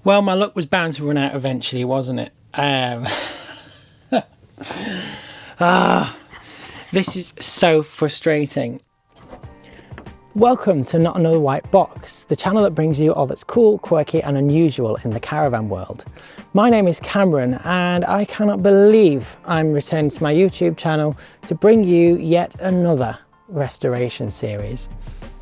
Well, my luck was bound to run out eventually, wasn't it? This is so frustrating. Welcome to Not Another White Box, the channel that brings you all that's cool, quirky and unusual in the caravan world. My name is Cameron and I cannot believe I'm returning to my YouTube channel to bring you yet another restoration series.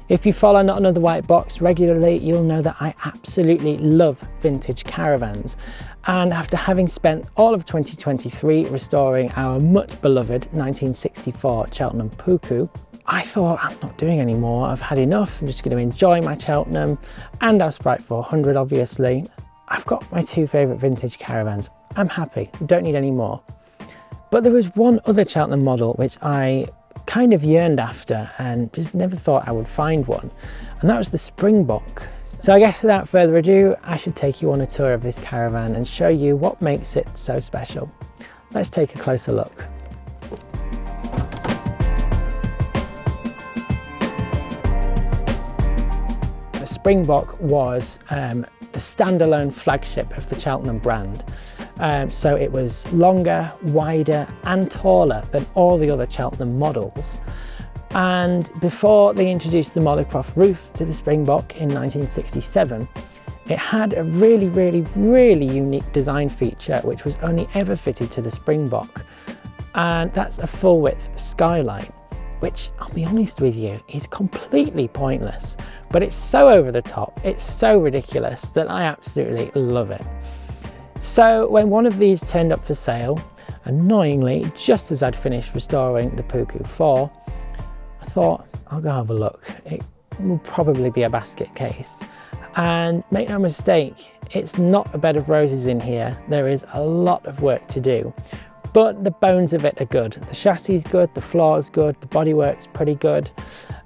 If you follow Not Another White Box regularly, you'll know that I absolutely love vintage caravans. And after having spent all of 2023 restoring our much beloved 1964 Cheltenham Puku, I thought I'm not doing any more. I've had enough. I'm just going to enjoy my Cheltenham and our Sprite 400, obviously. I've got my two favourite vintage caravans. I'm happy. Don't need any more. But there was one other Cheltenham model which I kind of yearned after and just never thought I would find one, and that was the Springbok. So I guess without further ado, I should take you on a tour of this caravan and show you what makes it so special. Let's take a closer look. The Springbok was the standalone flagship of the Cheltenham brand. So it was longer, wider and taller than all the other Cheltenham models. And before they introduced the monocroft roof to the Springbok in 1967, it had a really unique design feature which was only ever fitted to the Springbok. And that's a full width skylight, which I'll be honest with you is completely pointless, but it's so over the top, it's so ridiculous that I absolutely love it. So when one of these turned up for sale, annoyingly, just as I'd finished restoring the Puku 4, I thought, I'll go have a look. It will probably be a basket case. And make no mistake, it's not a bed of roses in here. There is a lot of work to do, but the bones of it are good. The chassis is good, the floor is good, the bodywork's pretty good.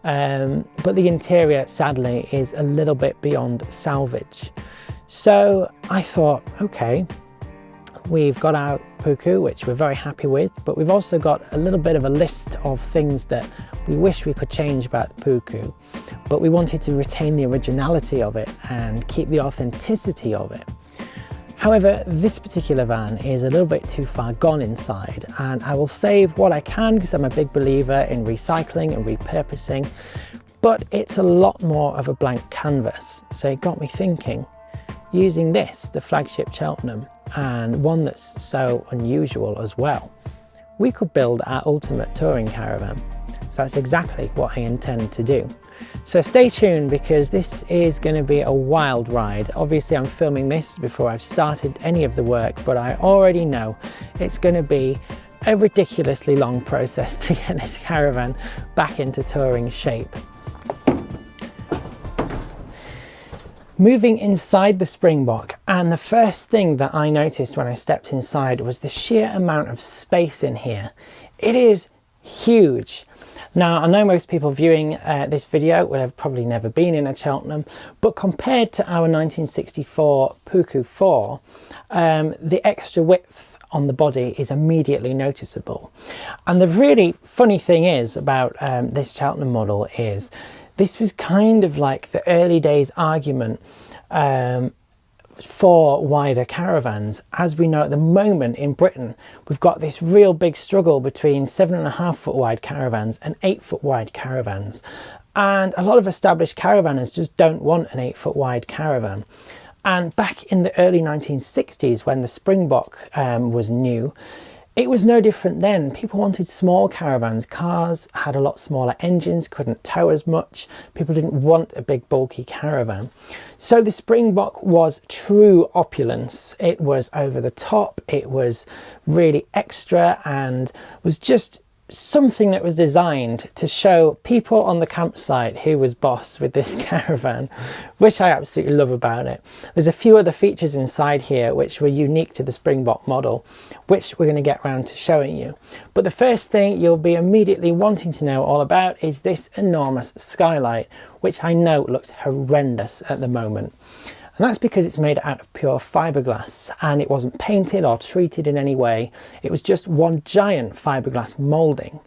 But the interior, sadly, is a little bit beyond salvage. So I thought, okay, we've got our Puku, which we're very happy with, but we've also got a little bit of a list of things that we wish we could change about the Puku, but we wanted to retain the originality of it and keep the authenticity of it. However, this particular van is a little bit too far gone inside, and I will save what I can because I'm a big believer in recycling and repurposing, but it's a lot more of a blank canvas. So it got me thinking, using this, the flagship Cheltenham, and one that's so unusual as well, we could build our ultimate touring caravan. So that's exactly what I intend to do. So stay tuned because this is going to be a wild ride. Obviously I'm filming this before I've started any of the work, but I already know it's going to be a ridiculously long process to get this caravan back into touring shape. Moving inside the Springbok, and the first thing that I noticed when I stepped inside was the sheer amount of space in here. It is huge. Now, I know most people viewing this video would have probably never been in a Cheltenham, but compared to our 1964 Puku 4, the extra width on the body is immediately noticeable. And the really funny thing is about this Cheltenham model is this was kind of like the early days argument for wider caravans. As we know at the moment in Britain, we've got this real big struggle between 7.5 foot wide caravans and 8 foot wide caravans. And a lot of established caravanners just don't want an 8 foot wide caravan. And back in the early 1960s, when the Springbok was new, it was no different then. People wanted small caravans. Cars had a lot smaller engines, couldn't tow as much. People didn't want a big bulky caravan. So the Springbok was true opulence. It was over the top, it was really extra, and was just something that was designed to show people on the campsite who was boss with this caravan, which I absolutely love about it. There's a few other features inside here which were unique to the Springbok model, which we're going to get around to showing you. But the first thing you'll be immediately wanting to know all about is this enormous skylight, which I know looks horrendous at the moment. And that's because it's made out of pure fiberglass and it wasn't painted or treated in any way. It was just one giant fiberglass moulding.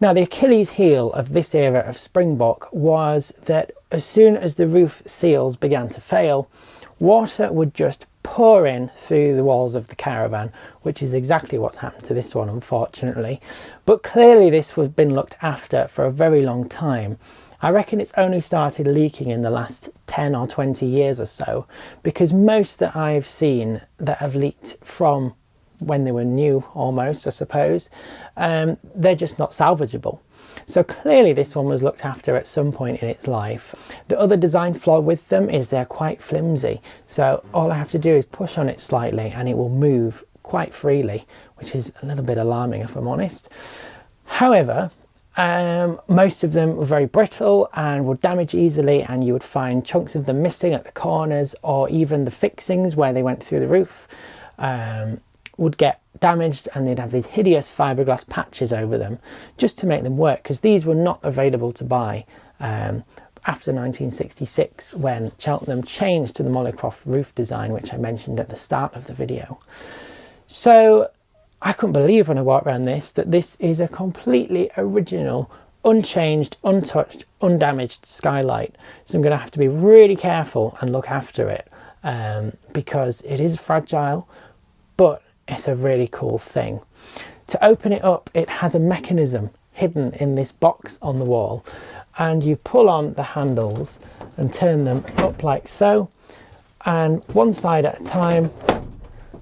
Now, the Achilles heel of this era of Springbok was that as soon as the roof seals began to fail, water would just pour in through the walls of the Caravan, which is exactly what's happened to this one, unfortunately. But clearly this was been looked after for a very long time. I reckon it's only started leaking in the last 10 or 20 years or so, because most that I've seen that have leaked from when they were new, almost, I suppose, they're just not salvageable. So clearly this one was looked after at some point in its life. The other design flaw with them is they're quite flimsy, so all I have to do is push on it slightly and it will move quite freely, which is a little bit alarming if I'm honest. However, most of them were very brittle and would damage easily, and you would find chunks of them missing at the corners, or even the fixings where they went through the roof would get damaged, and they'd have these hideous fiberglass patches over them just to make them work, because these were not available to buy after 1966, when Cheltenham changed to the monocroft roof design, which I mentioned at the start of the video. So I couldn't believe when I walked around this that this is a completely original, unchanged, untouched, undamaged skylight. So I'm going to have to be really careful and look after it, because it is fragile, but it's a really cool thing. To open it up, it has a mechanism hidden in this box on the wall, and you pull on the handles and turn them up like so, and one side at a time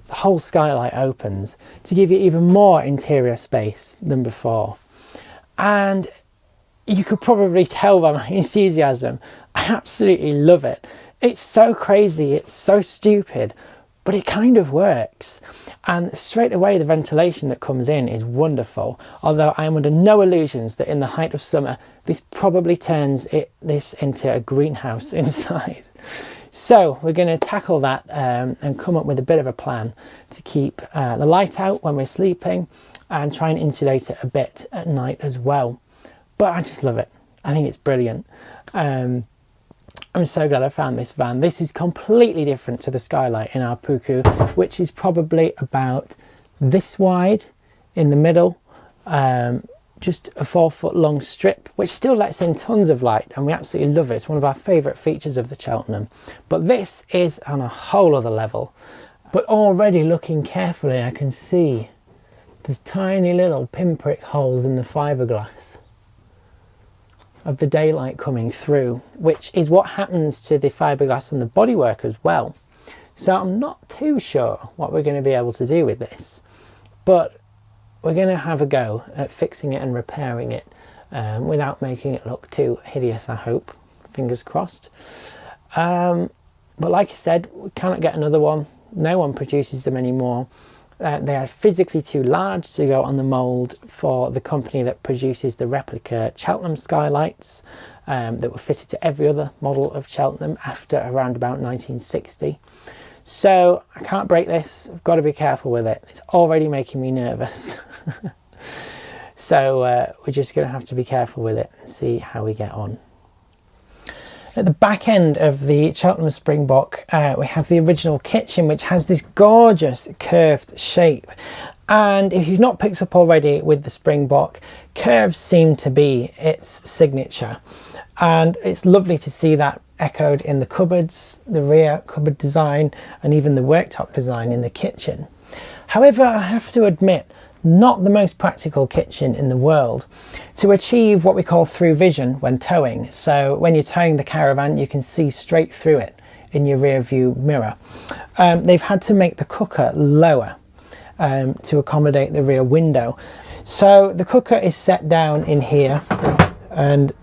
the whole skylight opens to give you even more interior space than before. And you could probably tell by my enthusiasm, I absolutely love it. It's so crazy, it's so stupid, but it kind of works. And straight away the ventilation that comes in is wonderful, although I am under no illusions that in the height of summer this probably turns this into a greenhouse inside. So we're going to tackle that and come up with a bit of a plan to keep the light out when we're sleeping, and try and insulate it a bit at night as well. But I just love it. I think it's brilliant. I'm so glad I found this van. This is completely different to the skylight in our Puku, which is probably about this wide in the middle, just a 4-foot long strip, which still lets in tons of light, and we absolutely love it. It's one of our favourite features of the Cheltenham. But this is on a whole other level. But already looking carefully, I can see there's tiny little pinprick holes in the fiberglass of the daylight coming through, which is what happens to the fiberglass and the bodywork as well. So I'm not too sure what we're going to be able to do with this, but we're going to have a go at fixing it and repairing it without making it look too hideous, I hope. Fingers crossed. But like I said, we cannot get another one. No one produces them anymore. They are physically too large to go on the mould for the company that produces the replica Cheltenham skylights that were fitted to every other model of Cheltenham after around about 1960. So I can't break this. I've got to be careful with it. It's already making me nervous. So we're just going to have to be careful with it and see how we get on. At the back end of the Cheltenham Springbok, we have the original kitchen, which has this gorgeous curved shape. And if you've not picked up already with the Springbok, curves seem to be its signature. And it's lovely to see that echoed in the cupboards, the rear cupboard design, and even the worktop design in the kitchen. However, I have to admit, not the most practical kitchen in the world to achieve what we call through vision when towing. So when you're towing the Caravan, you can see straight through it in your rear view mirror. They've had to make the cooker lower to accommodate the rear window. So the cooker is set down in here, and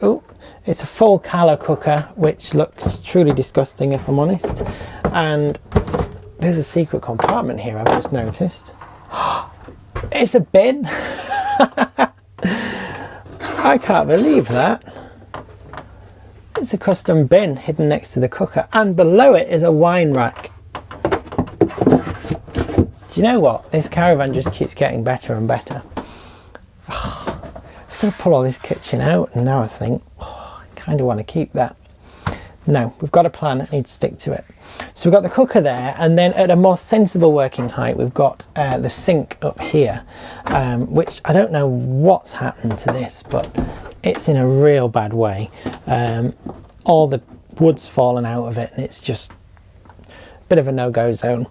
it's a full colour cooker, which looks truly disgusting if I'm honest. And there's a secret compartment here I've just noticed. It's a bin. I can't believe that. It's a custom bin hidden next to the cooker, and below it is a wine rack. Do you know what? This Caravan just keeps getting better and better. I'm going to pull all this kitchen out, and now I think I kind of want to keep that. No, we've got a plan, I need to stick to it. So we've got the cooker there, and then at a more sensible working height we've got the sink up here, which I don't know what's happened to this, but it's in a real bad way. all the wood's fallen out of it and it's just a bit of a no-go zone.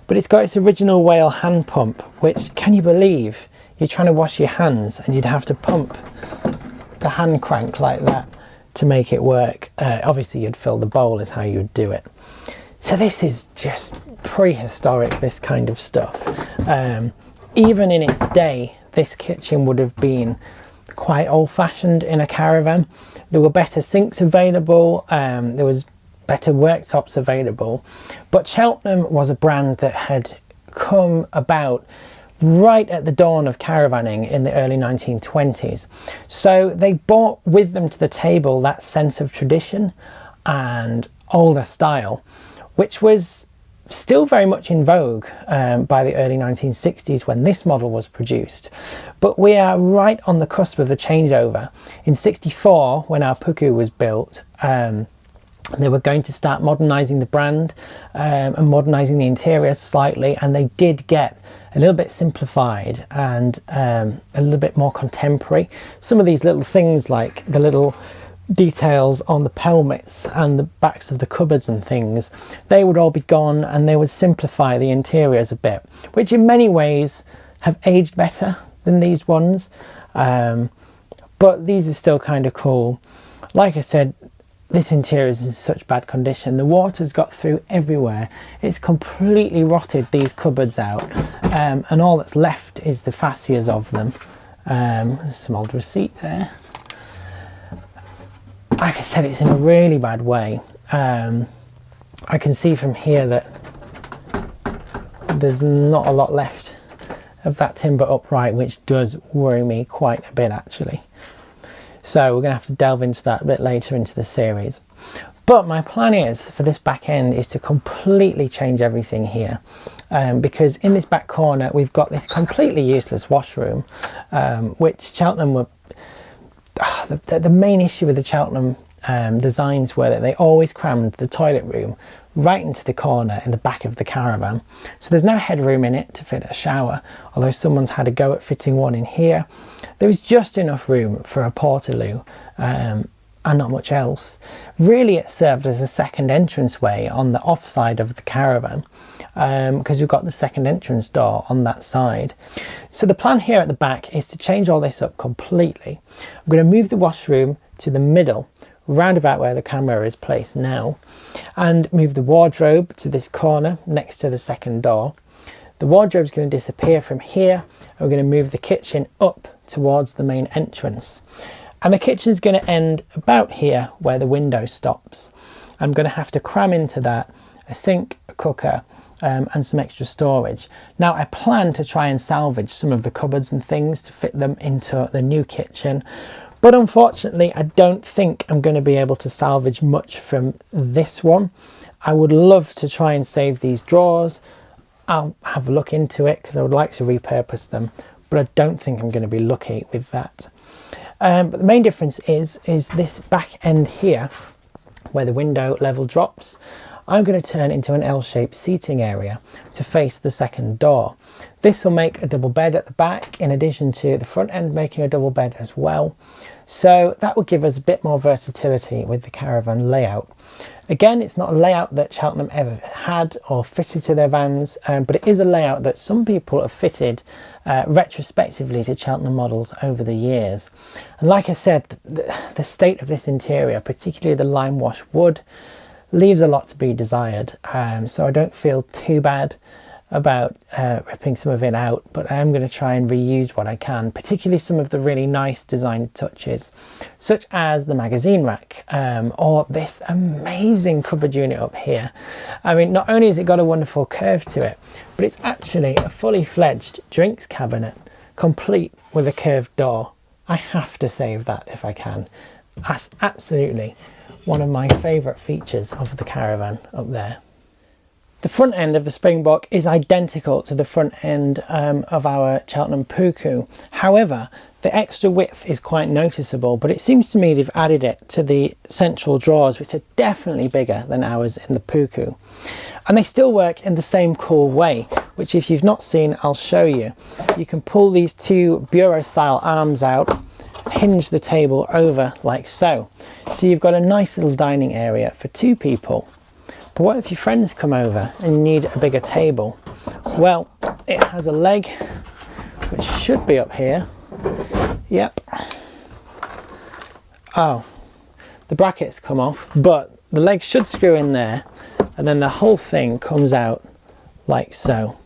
But it's got its original whale hand pump, which, can you believe, you're trying to wash your hands and you'd have to pump the hand crank like that to make it work. Obviously you'd fill the bowl is how you would do it. So this is just prehistoric, this kind of stuff. Even in its day, this kitchen would have been quite old-fashioned in a caravan. There were better sinks available, there was better worktops available, but Cheltenham was a brand that had come about right at the dawn of caravanning in the early 1920s. So they brought with them to the table that sense of tradition and older style, which was still very much in vogue by the early 1960s when this model was produced. But we are right on the cusp of the changeover. In '64, when our Puku was built, they were going to start modernising the brand and modernising the interior slightly, and they did get a little bit simplified and a little bit more contemporary. Some of these little things, like the little details on the pelmets and the backs of the cupboards and things, they would all be gone, and they would simplify the interiors a bit, which in many ways have aged better than these ones, but these are still kind of cool. Like I said, this interior is in such bad condition. The water's got through everywhere. It's completely rotted these cupboards out, and all that's left is the fascias of them. There's some old receipt there. Like I said, it's in a really bad way. I can see from here that there's not a lot left of that timber upright, which does worry me quite a bit actually. So we're going to have to delve into that a bit later into the series. But my plan is, for this back end, is to completely change everything here. Because in this back corner, we've got this completely useless washroom, which Cheltenham were... The main issue with the Cheltenham designs were that they always crammed the toilet room right into the corner in the back of the Caravan. So there's no headroom in it to fit a shower, although someone's had a go at fitting one in here. There was just enough room for a portaloo and not much else. Really, it served as a second entranceway on the off side of the Caravan, because we've got the second entrance door on that side. So the plan here at the back is to change all this up completely. I'm going to move the washroom to the middle, round about where the camera is placed now, and move the wardrobe to this corner next to the second door. The wardrobe is going to disappear from here, and we're going to move the kitchen up towards the main entrance. And the kitchen is going to end about here where the window stops. I'm going to have to cram into that a sink, a cooker, and some extra storage. Now I plan to try and salvage some of the cupboards and things to fit them into the new kitchen, but unfortunately I don't think I'm going to be able to salvage much from this one. I would love to try and save these drawers. I'll have a look into it because I would like to repurpose them, but I don't think I'm going to be lucky with that. But the main difference is this back end here where the window level drops. I'm going to turn into an L-shaped seating area to face the second door. This will make a double bed at the back, in addition to the front end making a double bed as well. So that will give us a bit more versatility with the Caravan layout. Again, it's not a layout that Cheltenham ever had or fitted to their vans, but it is a layout that some people have fitted retrospectively to Cheltenham models over the years. And like I said, the state of this interior, particularly the lime wash wood, leaves a lot to be desired, so I don't feel too bad about ripping some of it out, but I am going to try and reuse what I can, particularly some of the really nice design touches, such as the magazine rack, or this amazing cupboard unit up here. I mean, not only has it got a wonderful curve to it, but it's actually a fully fledged drinks cabinet, complete with a curved door. I have to save that if I can. That's absolutely one of my favourite features of the Caravan up there. The front end of the Springbok is identical to the front end of our Cheltenham Puku. However, the extra width is quite noticeable, but it seems to me they've added it to the central drawers, which are definitely bigger than ours in the Puku. And they still work in the same cool way, which if you've not seen, I'll show you. You can pull these two bureau style arms out, hinge the table over like so. So you've got a nice little dining area for 2 people. But what if your friends come over and you need a bigger table? Well, it has a leg which should be up here. Yep. Oh, the brackets come off, but the leg should screw in there, and then the whole thing comes out like so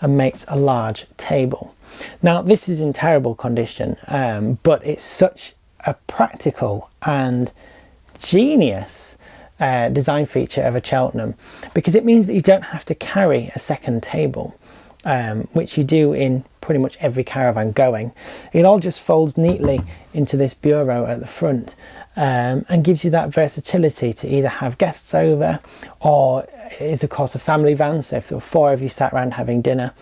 and makes a large table. Now this is in terrible condition, but it's such a practical and genius design feature of a Cheltenham, because it means that you don't have to carry a second table, which you do in pretty much every caravan going. It all just folds neatly into this bureau at the front, and gives you that versatility to either have guests over, or is of course a family van, so if there were 4 of you sat around having dinner.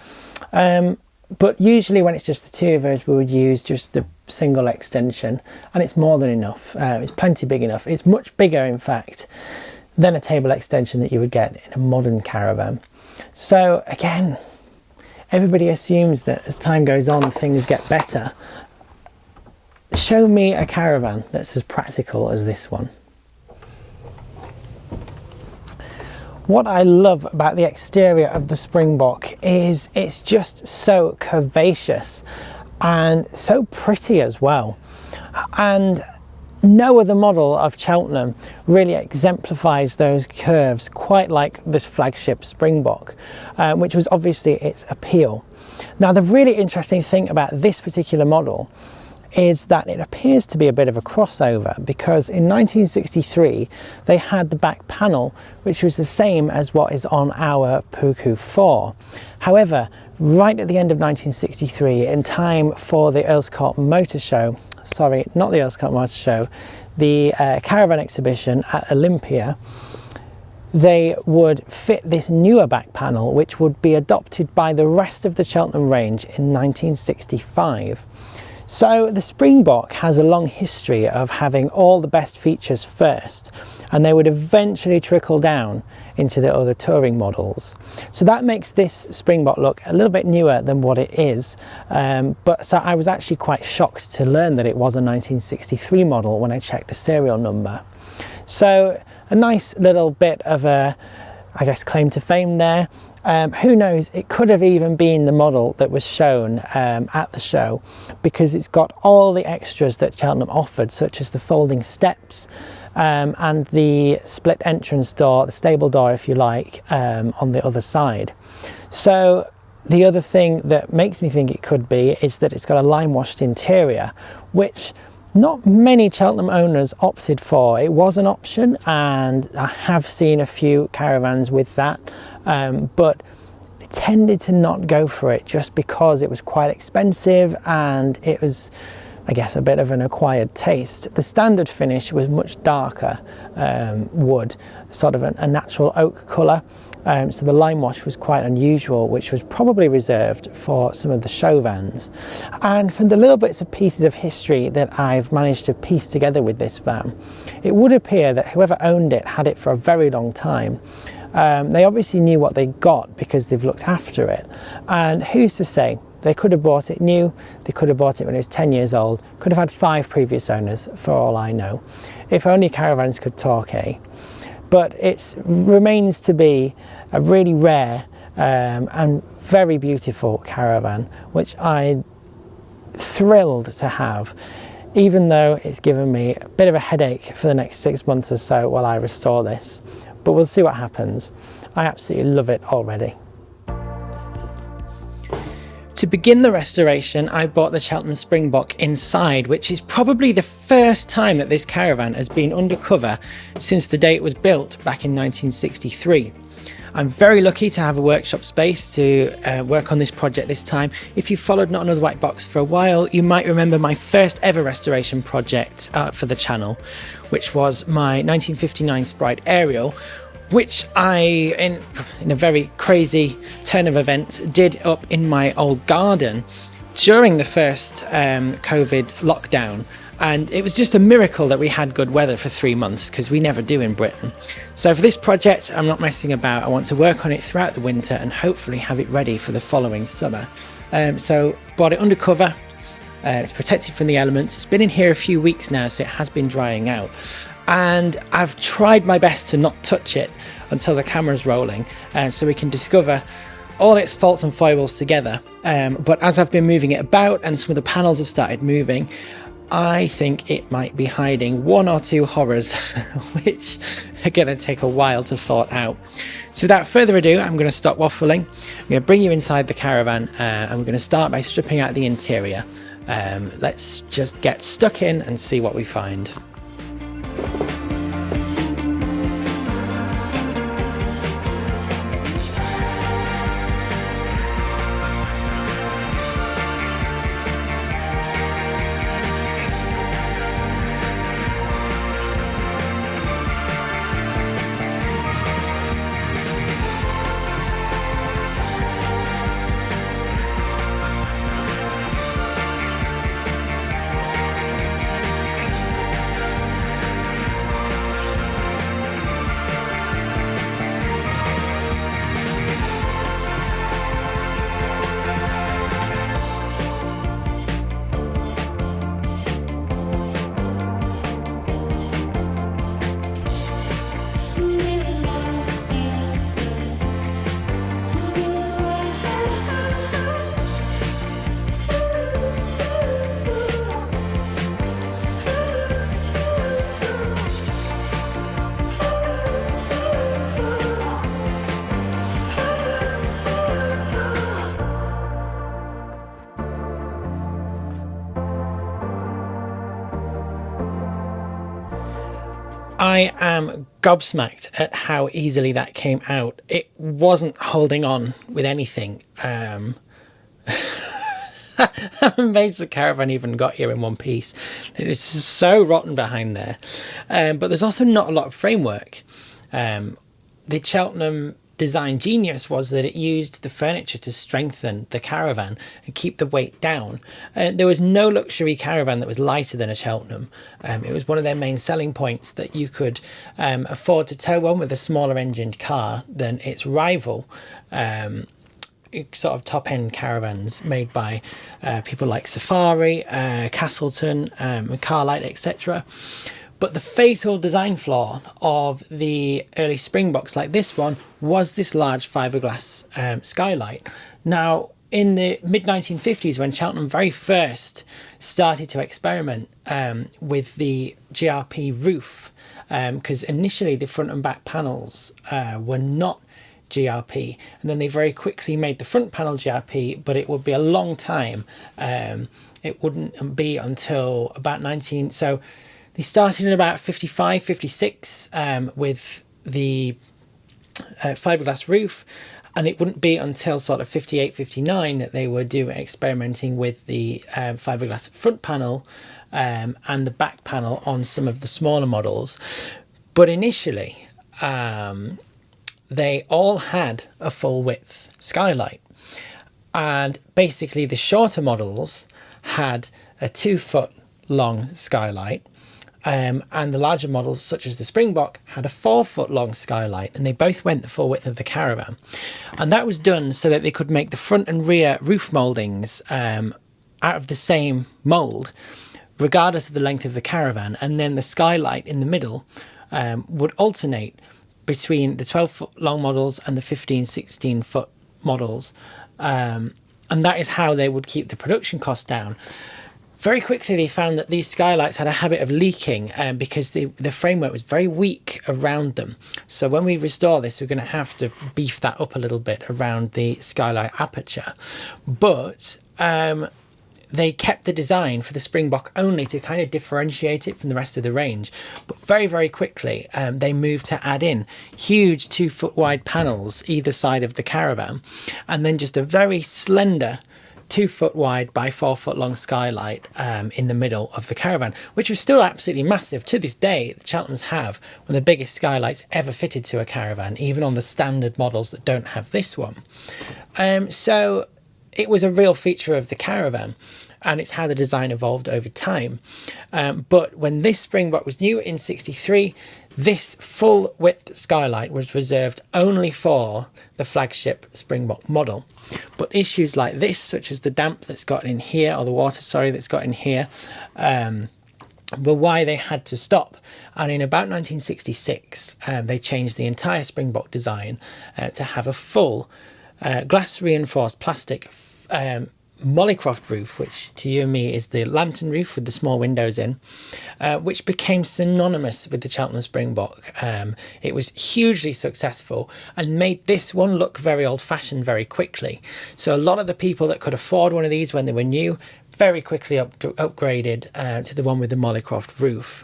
But usually when it's just the 2 of us, we would use just the single extension, and it's more than enough. It's plenty big enough. It's much bigger, in fact, than a table extension that you would get in a modern caravan. So again, everybody assumes that as time goes on, things get better. Show me a caravan that's as practical as this one. What I love about the exterior of the Springbok is it's just so curvaceous and so pretty as well. And no other model of Cheltenham really exemplifies those curves quite like this flagship Springbok, which was obviously its appeal. Now, the really interesting thing about this particular model is that it appears to be a bit of a crossover, because in 1963 they had the back panel which was the same as what is on our Puku 4. However, right at the end of 1963, in time for the Earls Court Motor Show, sorry, not the Earls Court Motor Show, the Caravan exhibition at Olympia, they would fit this newer back panel which would be adopted by the rest of the Cheltenham range in 1965. So the Springbok has a long history of having all the best features first, and they would eventually trickle down into the other touring models. So that makes this Springbok look a little bit newer than what it is. So I was actually quite shocked to learn that it was a 1963 model when I checked the serial number. So a nice little bit of a, I guess, claim to fame there. Who knows, it could have even been the model that was shown at the show, because it's got all the extras that Cheltenham offered, such as the folding steps and the split entrance door, the stable door if you like, on the other side. So the other thing that makes me think it could be is that it's got a lime washed interior, which not many Cheltenham owners opted for. It was an option, and I have seen a few caravans with that, but they tended to not go for it just because it was quite expensive and it was, I guess, a bit of an acquired taste. The standard finish was much darker wood, sort of a natural oak colour. So the lime wash was quite unusual, which was probably reserved for some of the show vans. And from the little bits and pieces of history that I've managed to piece together with this van, it would appear that whoever owned it had it for a very long time. They obviously knew what they got because they've looked after it. And who's to say? They could have bought it new, they could have bought it when it was 10 years old, could have had 5 previous owners for all I know. If only caravans could talk, eh? But it remains to be a really rare and very beautiful caravan, which I'm thrilled to have, even though it's given me a bit of a headache for the next 6 months or so while I restore this. But we'll see what happens. I absolutely love it already. To begin the restoration, I bought the Cheltenham Springbok inside, which is probably the first time that this caravan has been undercover since the day it was built back in 1963. I'm very lucky to have a workshop space to work on this project this time. If you followed Not Another White Box for a while, you might remember my first ever restoration project for the channel, which was my 1959 Sprite Ariel, which I, in a very crazy turn of events, did up in my old garden during the first COVID lockdown. And it was just a miracle that we had good weather for 3 months, because we never do in Britain. So for this project, I'm not messing about. I want to work on it throughout the winter and hopefully have it ready for the following summer. So bought it undercover, It's protected from the elements. It's been in here a few weeks now, so it has been drying out. And I've tried my best to not touch it until the camera's rolling, so we can discover all its faults and foibles together. But as I've been moving it about and some of the panels have started moving, I think it might be hiding one or two horrors, which are going to take a while to sort out. So without further ado, I'm going to stop waffling. I'm going to bring you inside the Caravan, and we're going to start by stripping out the interior. Let's just get stuck in and see what we find. I am gobsmacked at how easily that came out. It wasn't holding on with anything. I'm amazed the Caravan even got here in one piece. It is so rotten behind there. But there's also not a lot of framework. The Cheltenham design genius was that it used the furniture to strengthen the Caravan and keep the weight down. There was no luxury Caravan that was lighter than a Cheltenham. It was one of their main selling points that you could afford to tow one with a smaller engined car than its rival sort of top-end Caravans made by people like Safari, Castleton, Carlight, etc. But the fatal design flaw of the early Springboks like this one was this large fiberglass skylight. Now, in the mid-1950s, when Cheltenham very first started to experiment with the GRP roof, because initially the front and back panels were not GRP, and then they very quickly made the front panel GRP, but it would be a long time. It wouldn't be until about so they started in about 55, 56 with the fiberglass roof, and it wouldn't be until sort of 58, 59 that they were experimenting with the fiberglass front panel and the back panel on some of the smaller models. But initially, they all had a full width skylight, and basically the shorter models had a 2 foot long skylight, and the larger models such as the Springbok had a 4 foot long skylight, and they both went the full width of the Caravan. And that was done so that they could make the front and rear roof mouldings out of the same mould regardless of the length of the Caravan, and then the skylight in the middle would alternate between the 12 foot long models and the 15, 16 foot models. And that is how they would keep the production cost down. Very quickly they found that these skylights had a habit of leaking because the framework was very weak around them. So when we restore this, we're going to have to beef that up a little bit around the skylight aperture. But they kept the design for the Springbok only to kind of differentiate it from the rest of the range. But very, very quickly, they moved to add in huge 2 foot wide panels either side of the Caravan, and then just a very slender 2 foot wide by 4 foot long skylight in the middle of the Caravan, which was still absolutely massive. To this day, the Cheltenhams have one of the biggest skylights ever fitted to a Caravan, even on the standard models that don't have this one. So it was a real feature of the Caravan, and it's how the design evolved over time. But when this Springbok was new in '63, This full width skylight was reserved only for the flagship Springbok model. But issues like this, such as the damp that's got in here, or the water, sorry, that's got in here, were why they had to stop. And in about 1966, they changed the entire Springbok design to have a full glass reinforced plastic Mollycroft roof, which to you and me is the lantern roof with the small windows in, which became synonymous with the Cheltenham Springbok. It was hugely successful and made this one look very old-fashioned very quickly. So a lot of the people that could afford one of these when they were new very quickly upgraded to the one with the Mollycroft roof,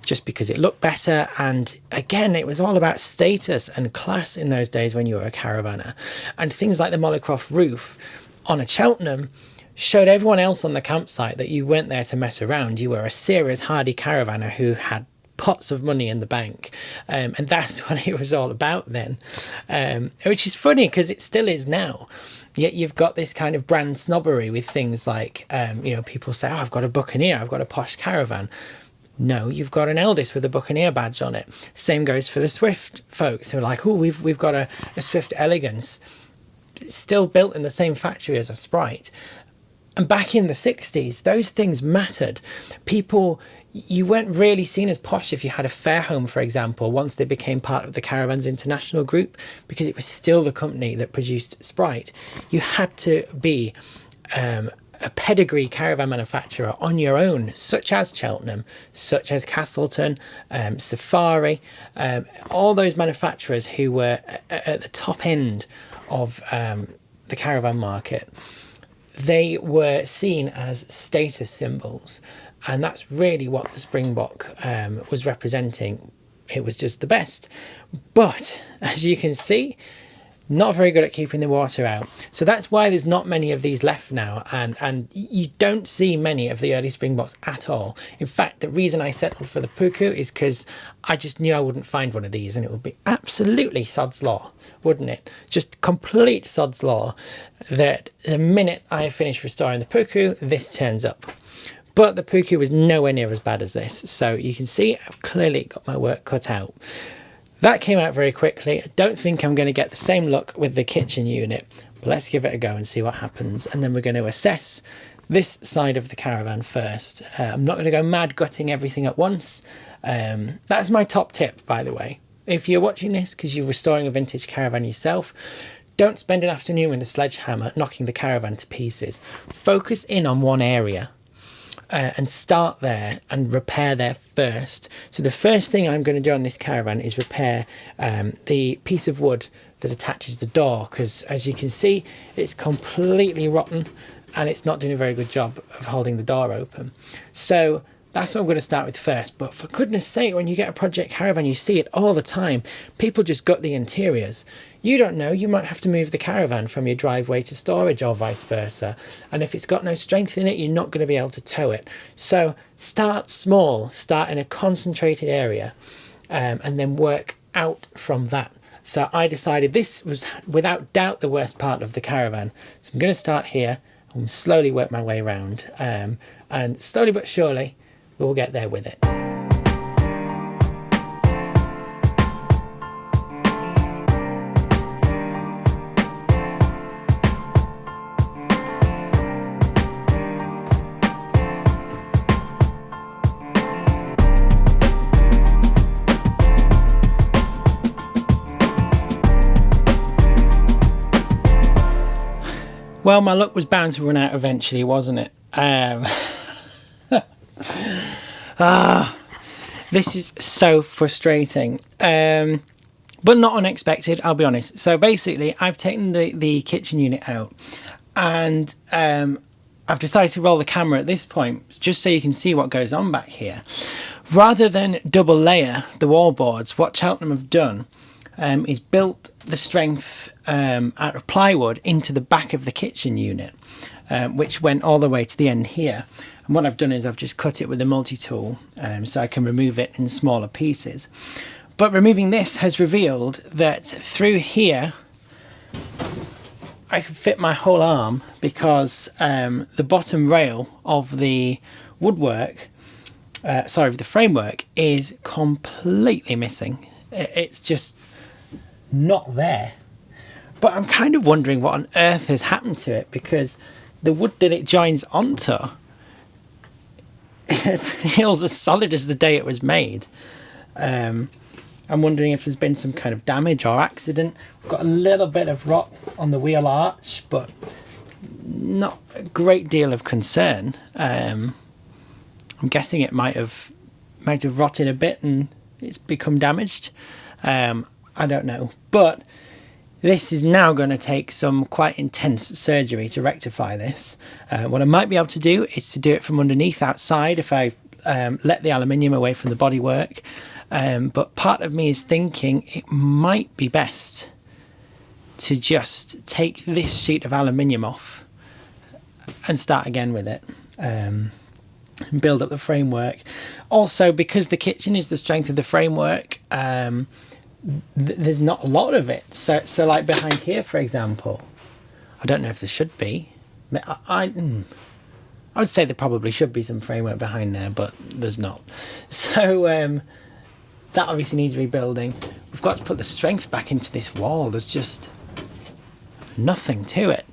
just because it looked better. And again, it was all about status and class in those days when you were a caravanner. And things like the Mollycroft roof on a Cheltenham showed everyone else on the campsite that you weren't there to mess around. You were a serious, hardy caravanner who had pots of money in the bank, and that's what it was all about then, which is funny because it still is now. Yet you've got this kind of brand snobbery with things like, you know, people say, oh, I've got a Buccaneer, I've got a posh caravan. No, you've got an Eldest with a Buccaneer badge on it. Same goes for the Swift folks who are like, oh, we've got a Swift Elegance, still built in the same factory as a Sprite. And back in the 60s, those things mattered. People, you weren't really seen as posh if you had a Fairhome, for example, once they became part of the Caravans International Group, because it was still the company that produced Sprite. You had to be a pedigree caravan manufacturer on your own, such as Cheltenham, such as Castleton, Safari, all those manufacturers who were at the top end of the caravan market. They were seen as status symbols, and that's really what the Springbok was representing. It was just the best. But as you can see, not very good at keeping the water out. So that's why there's not many of these left now, and you don't see many of the early Springboks at all. In fact, the reason I settled for the Puku is because I just knew I wouldn't find one of these, and it would be absolutely sod's law, wouldn't it? Just complete sod's law that the minute I finish restoring the Puku, this turns up. But the Puku was nowhere near as bad as this, so you can see I've clearly got my work cut out. That came out very quickly. I don't think I'm going to get the same look with the kitchen unit, but let's give it a go and see what happens. And then we're going to assess this side of the caravan first. I'm not going to go mad gutting everything at once. That's my top tip, by the way. If you're watching this because you're restoring a vintage caravan yourself, don't spend an afternoon with a sledgehammer knocking the caravan to pieces. Focus in on one area. And start there and repair there first. So the first thing I'm going to do on this caravan is repair the piece of wood that attaches the door, because as you can see, it's completely rotten and it's not doing a very good job of holding the door open. So that's what I'm going to start with first. But for goodness sake, when you get a project caravan, you see it all the time. People just gut the interiors. You don't know, you might have to move the caravan from your driveway to storage or vice versa. And if it's got no strength in it, you're not going to be able to tow it. So start small, start in a concentrated area, and then work out from that. So I decided this was without doubt the worst part of the caravan. So I'm going to start here and slowly work my way around. And slowly but surely, we'll get there with it. Well, my luck was bound to run out eventually, wasn't it? This is so frustrating, but not unexpected, I'll be honest. So basically, I've taken the kitchen unit out, and I've decided to roll the camera at this point, just so you can see what goes on back here. Rather than double layer the wall boards, what Cheltenham have done is built the strength out of plywood into the back of the kitchen unit, which went all the way to the end here. And what I've done is I've just cut it with a multi-tool so I can remove it in smaller pieces. But removing this has revealed that through here I can fit my whole arm, because the bottom rail of the woodwork the framework is completely missing. It's just not there. But I'm kind of wondering what on earth has happened to it, because the wood that it joins onto, it feels as solid as the day it was made. I'm wondering if there's been some kind of damage or accident. We've got a little bit of rot on the wheel arch, but not a great deal of concern. I'm guessing it might have rotted a bit and it's become damaged. I don't know, but this is now going to take some quite intense surgery to rectify this. What I might be able to do is to do it from underneath outside if I let the aluminium away from the bodywork. But part of me is thinking it might be best to just take this sheet of aluminium off and start again with it. And build up the framework. Also, because the kitchen is the strength of the framework, there's not a lot of it. So like behind here, for example, I don't know if there should be. I would say there probably should be some framework behind there, but there's not. So that obviously needs rebuilding. We've got to put the strength back into this wall. There's just nothing to it.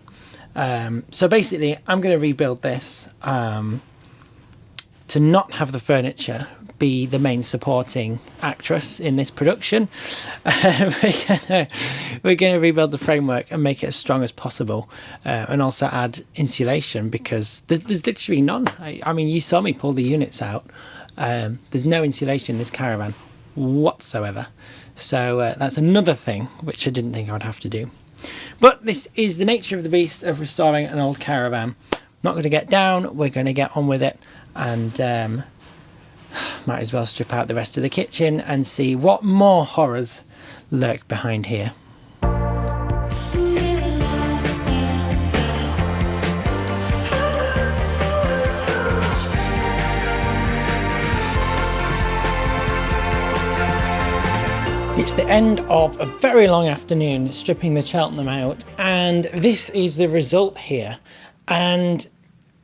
So basically, I'm going to rebuild this to not have the furniture be the main supporting actress in this production. We're going to rebuild the framework and make it as strong as possible, and also add insulation, because there's literally none. I mean, you saw me pull the units out. There's no insulation in this caravan whatsoever. So that's another thing which I didn't think I would have to do. But this is the nature of the beast of restoring an old caravan. Not going to get down, we're going to get on with it, and might as well strip out the rest of the kitchen and see what more horrors lurk behind here. It's the end of a very long afternoon stripping the Cheltenham out, and this is the result here. And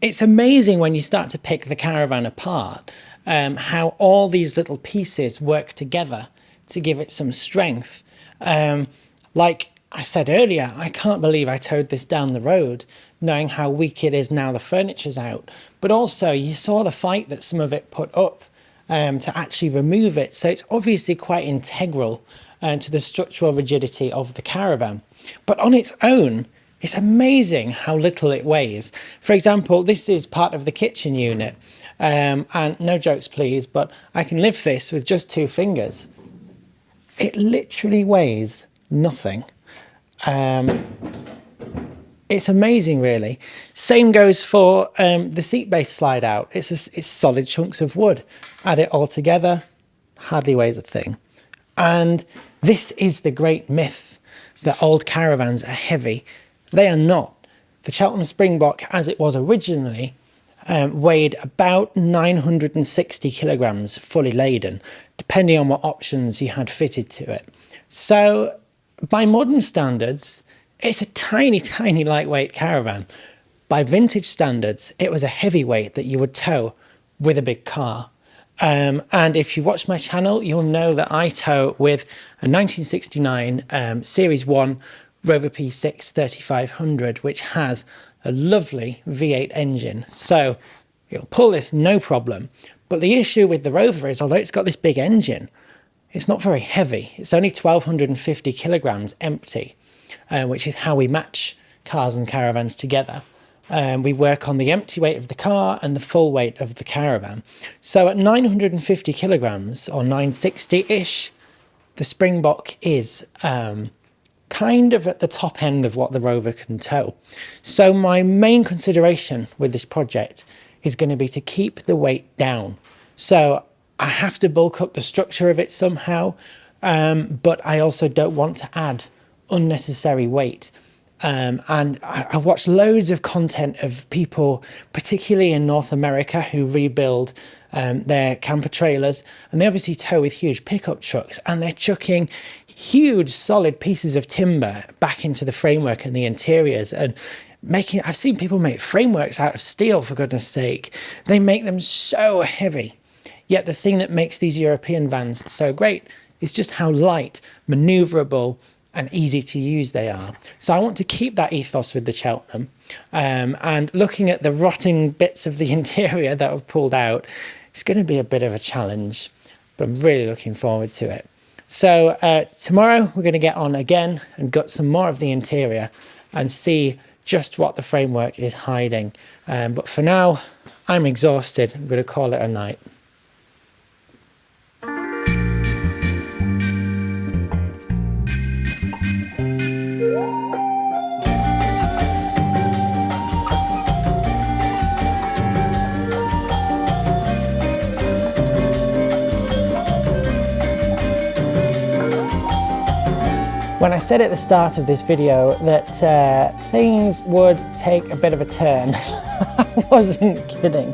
it's amazing when you start to pick the caravan apart, how all these little pieces work together to give it some strength. Like I said earlier, I can't believe I towed this down the road knowing how weak it is now the furniture's out. But also you saw the fight that some of it put up to actually remove it. So it's obviously quite integral to the structural rigidity of the caravan. But on its own, it's amazing how little it weighs. For example, this is part of the kitchen unit. And no jokes please, but I can lift this with just 2 fingers. It literally weighs nothing. It's amazing, really. Same goes for the seat base slide out. It's solid chunks of wood. Add it all together, hardly weighs a thing. And this is the great myth that old caravans are heavy. They are not. The Cheltenham Springbok, as it was originally, weighed about 960 kilograms fully laden, depending on what options you had fitted to it. So by modern standards, it's a tiny, tiny lightweight caravan. By vintage standards, it was a heavyweight that you would tow with a big car. And if you watch my channel, you'll know that I tow with a 1969 Series 1 Rover P6 3500, which has a lovely V8 engine. So it'll pull this no problem. But the issue with the Rover is, although it's got this big engine, it's not very heavy. It's only 1,250 kilograms empty, which is how we match cars and caravans together. We work on the empty weight of the car and the full weight of the caravan. So at 950 kilograms or 960-ish, the Springbok is kind of at the top end of what the Rover can tow. So my main consideration with this project is going to be to keep the weight down. So I have to bulk up the structure of it somehow, but I also don't want to add unnecessary weight. And I watched loads of content of people, particularly in North America, who rebuild their camper trailers, and they obviously tow with huge pickup trucks, and they're chucking huge solid pieces of timber back into the framework and the interiors, and I've seen people make frameworks out of steel, for goodness sake. They make them so heavy. Yet the thing that makes these European vans so great is just how light, maneuverable, and easy to use they are. So I want to keep that ethos with the Cheltenham. And looking at the rotting bits of the interior that I've pulled out, it's going to be a bit of a challenge, but I'm really looking forward to it. So tomorrow we're going to get on again and gut some more of the interior and see just what the framework is hiding. But for now, I'm exhausted. I'm going to call it a night. When I said at the start of this video that things would take a bit of a turn, I wasn't kidding.